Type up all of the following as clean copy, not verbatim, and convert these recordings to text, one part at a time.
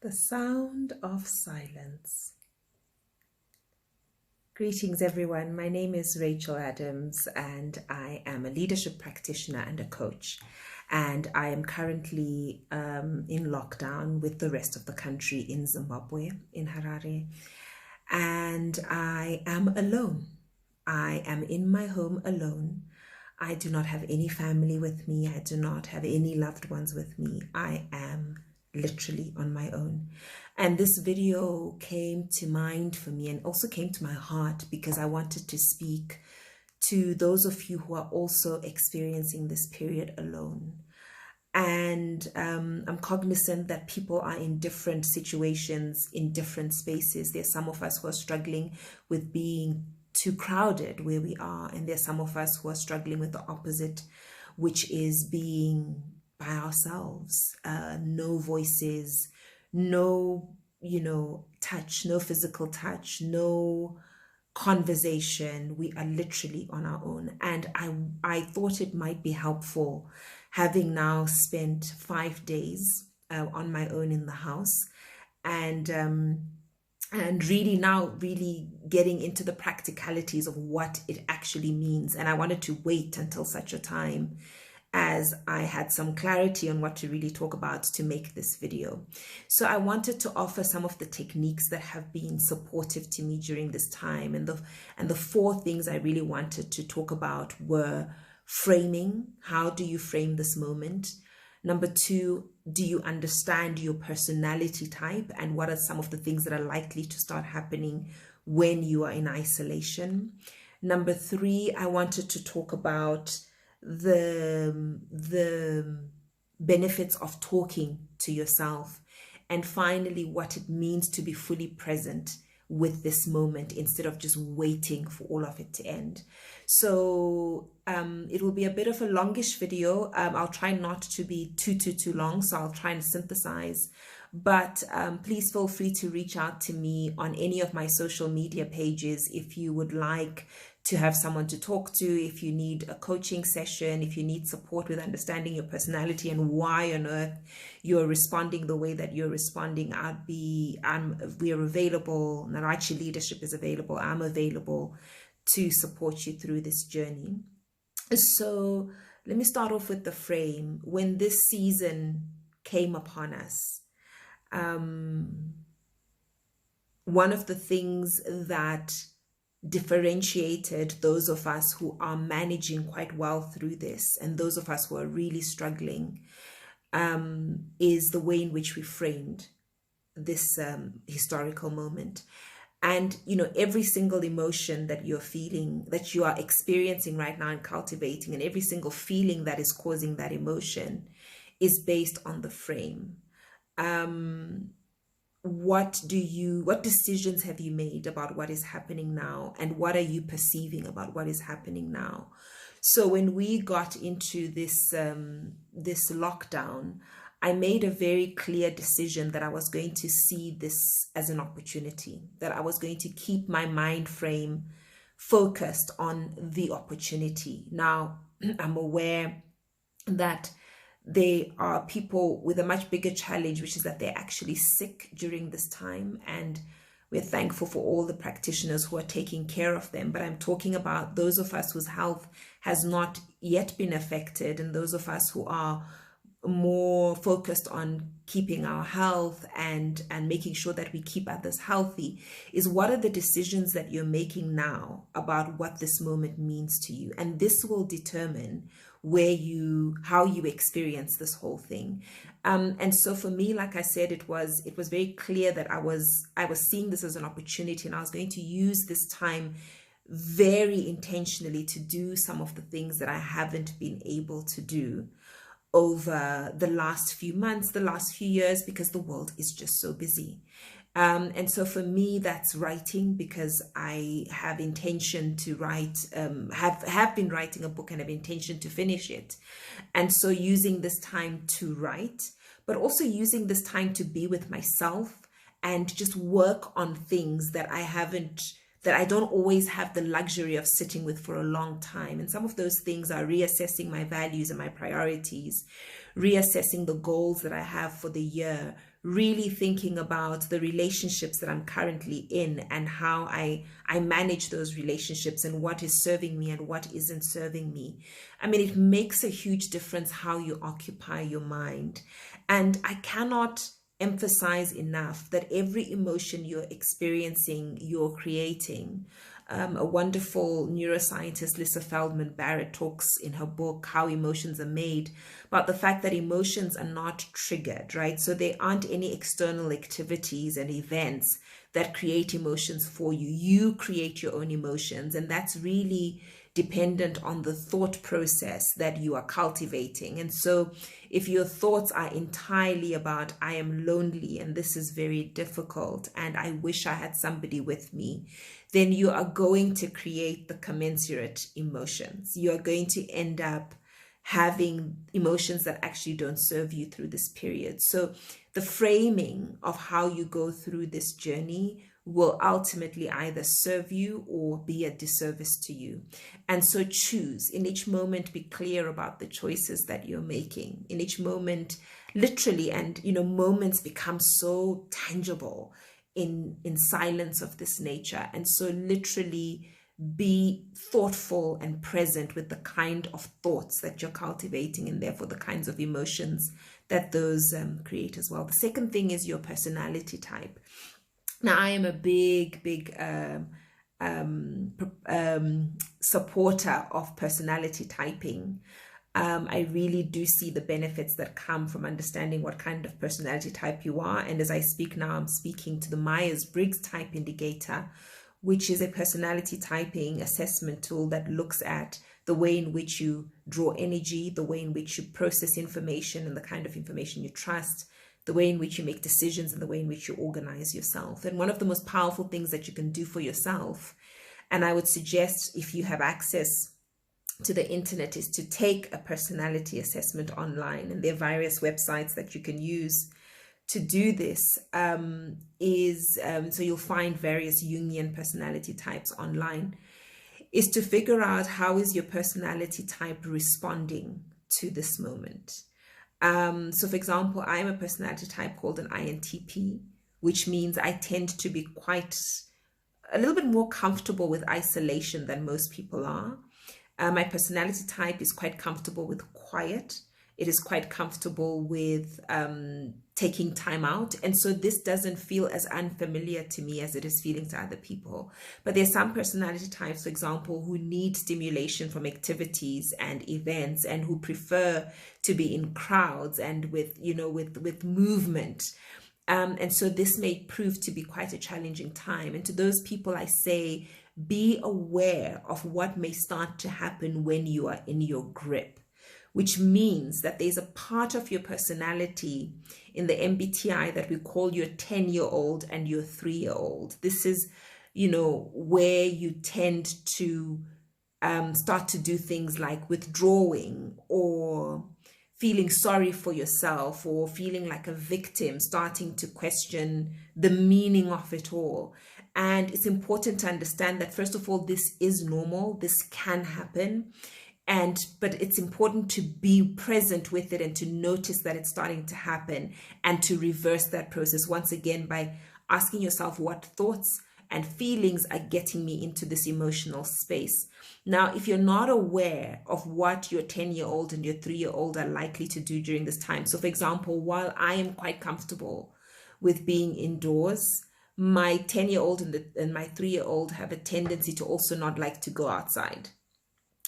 The sound of silence. Greetings, everyone. My name is Nyaradzo Adams, and I am a leadership practitioner and a coach. And I am currently in lockdown with the rest of the country in Zimbabwe, in Harare. And I am alone. I am in my home alone. I do not have any family with me. I do not have any loved ones with me. I am literally on my own. And this video came to mind for me and also came to my heart because I wanted to speak to those of you who are also experiencing this period alone. And I'm cognizant that people are in different situations, in different spaces. There's some of us who are struggling with being too crowded where we are, and there's some of us who are struggling with the opposite, which is being by ourselves, no voices, no touch, no physical touch, no conversation. We are literally on our own. And I thought it might be helpful, having now spent 5 days on my own in the house, and really getting into the practicalities of what it actually means. And I wanted to wait until such a time as I had some clarity on what to really talk about to make this video. So I wanted to offer some of the techniques that have been supportive to me during this time. And the 4 things I really wanted to talk about were framing. How do you frame this moment? Number 2, do you understand your personality type, and what are some of the things that are likely to start happening when you are in isolation? Number 3, I wanted to talk about the benefits of talking to yourself, and finally what it means to be fully present with this moment instead of just waiting for all of it to end. So it will be a bit of a longish video. I'll try not to be too long, so I'll try and synthesize. But please feel free to reach out to me on any of my social media pages if you would like to have someone to talk to, if you need a coaching session, if you need support with understanding your personality and why on earth you're responding the way that you're responding. We are available. Nyaradzo Leadership is available. I'm available to support you through this journey. So let me start off with the frame. When this season came upon us, one of the things that differentiated those of us who are managing quite well through this and those of us who are really struggling is the way in which we framed this historical moment. And every single emotion that you're feeling, that you are experiencing right now and cultivating, and every single feeling that is causing that emotion is based on the frame. What decisions have you made about what is happening now, and what are you perceiving about what is happening now? So when we got into this lockdown, I made a very clear decision that I was going to see this as an opportunity, that I was going to keep my mind frame focused on the opportunity. Now, I'm aware that there are people with a much bigger challenge, which is that they're actually sick during this time, and we're thankful for all the practitioners who are taking care of them. But I'm talking about those of us whose health has not yet been affected, and those of us who are more focused on keeping our health and making sure that we keep others healthy. Is what are the decisions that you're making now about what this moment means to you? And this will determine how you experience this whole thing. And so for me, like I said, it was very clear that I was seeing this as an opportunity, and I was going to use this time very intentionally to do some of the things that I haven't been able to do over the last few months, the last few years, because the world is just so busy. And so for me, that's writing, because I have intention to write, have been writing a book and have intention to finish it. And so using this time to write, but also using this time to be with myself and just work on things that I don't always have the luxury of sitting with for a long time. And some of those things are reassessing my values and my priorities, reassessing the goals that I have for the year, really thinking about the relationships that I'm currently in and how I manage those relationships and what is serving me and what isn't serving me. I mean, it makes a huge difference how you occupy your mind. And I cannot emphasize enough that every emotion you're experiencing, you're creating. A wonderful neuroscientist, Lisa Feldman Barrett, talks in her book, How Emotions Are Made, about the fact that emotions are not triggered, right? So there aren't any external activities and events that create emotions for you. You create your own emotions, and that's really dependent on the thought process that you are cultivating. And so if your thoughts are entirely about, I am lonely and this is very difficult and I wish I had somebody with me, then you are going to create the commensurate emotions. You are going to end up having emotions that actually don't serve you through this period. So the framing of how you go through this journey will ultimately either serve you or be a disservice to you. And so choose. In each moment, be clear about the choices that you're making. In each moment, literally, and moments become so tangible in silence of this nature. And so literally be thoughtful and present with the kind of thoughts that you're cultivating, and therefore the kinds of emotions that those create as well. The second thing is your personality type. Now, I am a big supporter of personality typing. I really do see the benefits that come from understanding what kind of personality type you are. And as I speak now, I'm speaking to the Myers-Briggs Type Indicator, which is a personality typing assessment tool that looks at the way in which you draw energy, the way in which you process information and the kind of information you trust, the way in which you make decisions, and the way in which you organize yourself. And one of the most powerful things that you can do for yourself, and I would suggest if you have access to the internet, is to take a personality assessment online. And there are various websites that you can use to do this. So you'll find various Jungian personality types online, is to figure out how is your personality type responding to this moment. So for example, I'm a personality type called an INTP, which means I tend to be a little bit more comfortable with isolation than most people are. My personality type is quite comfortable with quiet. It is quite comfortable with taking time out. And so this doesn't feel as unfamiliar to me as it is feeling to other people. But there's some personality types, for example, who need stimulation from activities and events and who prefer to be in crowds and with movement. And so this may prove to be quite a challenging time. And to those people, I say, be aware of what may start to happen when you are in your grip, which means that there's a part of your personality in the MBTI that we call your 10-year-old and your 3-year-old. This is, where you tend to start to do things like withdrawing or feeling sorry for yourself or feeling like a victim, starting to question the meaning of it all. And it's important to understand that, first of all, this is normal. This can happen. But it's important to be present with it and to notice that it's starting to happen and to reverse that process once again by asking yourself what thoughts and feelings are getting me into this emotional space. Now, if you're not aware of what your 10-year-old and your 3-year-old are likely to do during this time. So for example, while I am quite comfortable with being indoors, my 10-year-old and my 3-year-old have a tendency to also not like to go outside,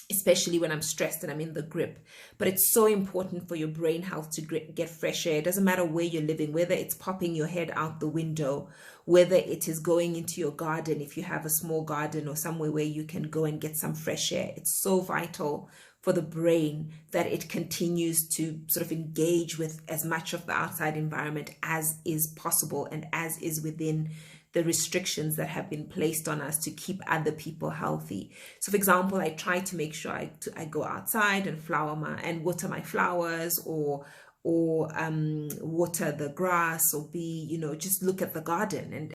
especially when I'm stressed and I'm in the grip. But it's so important for your brain health to get fresh air. It doesn't matter where you're living, whether it's popping your head out the window, whether it is going into your garden, if you have a small garden or somewhere where you can go and get some fresh air. It's so vital for the brain that it continues to sort of engage with as much of the outside environment as is possible and as is within the restrictions that have been placed on us to keep other people healthy. So for example, I try to make sure I go outside and water my flowers or water the grass or just look at the garden